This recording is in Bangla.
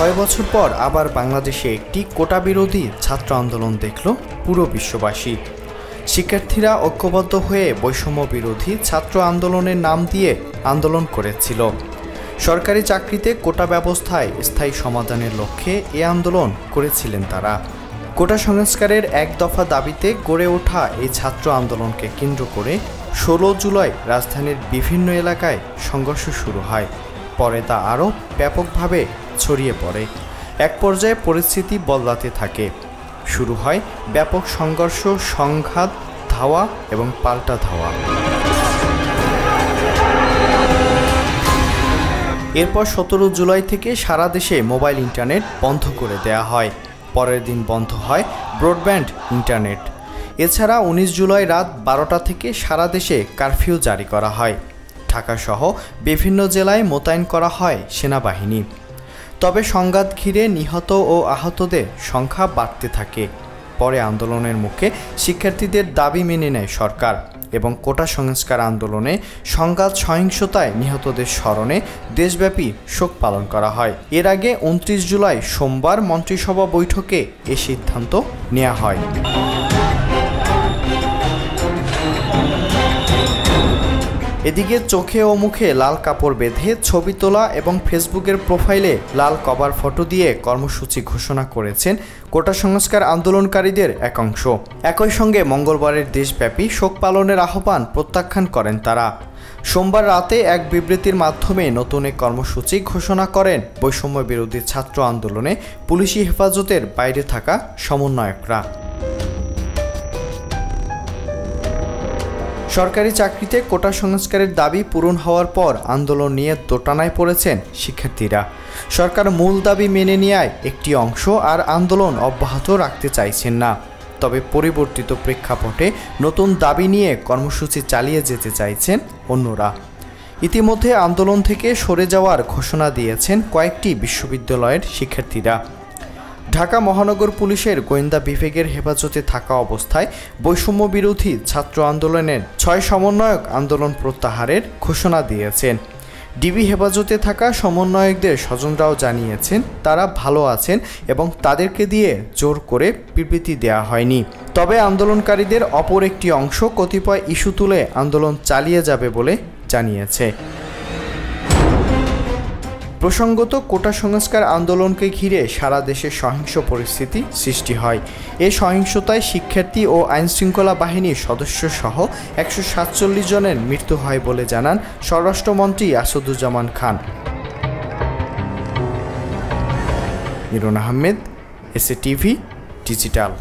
6 বছর পর আবার বাংলাদেশে একটি কোটা বিরোধী ছাত্র আন্দোলন দেখল পুরো বিশ্ববাসী। শিক্ষার্থীরা ঐক্যবদ্ধ হয়ে বৈষম্য বিরোধী ছাত্র আন্দোলনের নাম দিয়ে আন্দোলন করেছিল। সরকারি চাকরিতে কোটা ব্যবস্থায় স্থায়ী সমাধানের লক্ষ্যে এ আন্দোলন করেছিলেন তারা। কোটা সংস্কারের এক দফা দাবিতে গড়ে ওঠা এই ছাত্র আন্দোলনকে কেন্দ্র করে 16 জুলাই রাজধানীর বিভিন্ন এলাকায় সংঘর্ষ শুরু হয়। পরে তা আরও ব্যাপকভাবে ছড়িয়ে পড়ে। এক পর্যায়ে পরিস্থিতি বদলাতে থাকে। শুরু হয় ব্যাপক সংঘর্ষ, সংঘাত, ধাওয়া এবং পাল্টা ধাওয়া। এরপর 17 জুলাই থেকে সারা দেশে মোবাইল ইন্টারনেট বন্ধ করে দেয়া হয়। পরের দিন বন্ধ হয় ব্রডব্যান্ড ইন্টারনেট। এছাড়া 19 জুলাই রাত 12টা থেকে সারা দেশে কারফিউ জারি করা হয়। ঢাকাসহ বিভিন্ন জেলায় মোতায়েন করা হয় সেনাবাহিনী। তবে সংঘাত ঘিরে নিহত ও আহতদের সংখ্যা বাড়তে থাকে। পরে আন্দোলনের মুখে শিক্ষার্থীদের দাবি মেনে নেয় সরকার এবং কোটা সংস্কার আন্দোলনে সংঘাত সহিংসতায় নিহতদের স্মরণে দেশব্যাপী শোক পালন করা হয়। এর আগে 29 জুলাই সোমবার মন্ত্রিসভা বৈঠকে এ সিদ্ধান্ত নেওয়া হয়। এদিকে চোখে ও মুখে লাল কাপড় বেঁধে ছবি তোলা এবং ফেসবুকের প্রোফাইলে লাল কভার ফটো দিয়ে কর্মসূচি ঘোষণা করেছেন কোটা সংস্কার আন্দোলনকারীদের একাংশ। একই সঙ্গে মঙ্গলবারের দেশব্যাপী শোক পালনের আহ্বান প্রত্যাখ্যান করেন তারা। সোমবার রাতে এক বিবৃতির মাধ্যমে নতুন এক কর্মসূচি ঘোষণা করেন বৈষম্য বিরোধী ছাত্র আন্দোলনে পুলিশি হেফাজতের বাইরে থাকা সমন্বয়করা। সরকারি চাকরিতে কোটা সংস্কারের দাবি পূরণ হওয়ার পর আন্দোলন নিয়ে দোটানায় পড়েছেন শিক্ষার্থীরা। সরকার মূল দাবি মেনে নেওয়ায় একটি অংশ আর আন্দোলন অব্যাহত রাখতে চাইছেন না। তবে পরিবর্তিত প্রেক্ষাপটে নতুন দাবি নিয়ে কর্মসূচি চালিয়ে যেতে চাইছেন অন্যরা। ইতিমধ্যে আন্দোলন থেকে সরে যাওয়ার ঘোষণা দিয়েছেন কয়েকটি বিশ্ববিদ্যালয়ের শিক্ষার্থীরা। ঢাকা মহানগর পুলিশের গোয়েন্দা বিভাগের হেফাজতে থাকা অবস্থায় বৈষম্য বিরোধী ছাত্র আন্দোলনের 6 সমন্বয়ক আন্দোলন প্রত্যাহারের ঘোষণা দিয়েছেন। ডিবি হেফাজতে থাকা সমন্বয়কদের স্বজনরাও জানিয়েছেন তারা ভালো আছেন এবং তাদেরকে দিয়ে জোর করে বিবৃতি দেওয়া হয়নি। তবে আন্দোলনকারীদের অপর একটি অংশ কতিপয় ইস্যু তুলে আন্দোলন চালিয়ে যাবে বলে জানিয়েছে। প্রসঙ্গত কোটা সংস্কার আন্দোলনকে ঘিরে সারা দেশে সহিংস পরিস্থিতি সৃষ্টি হয়। এ সহিংসতায় শিক্ষার্থী ও আইনশৃঙ্খলা বাহিনীর সদস্যসহ 147 জনের মৃত্যু হয় বলে জানান স্বরাষ্ট্রমন্ত্রী আসাদুজ্জামান খান। মিরন আহমেদ, এসএ টিভি ডিজিটাল।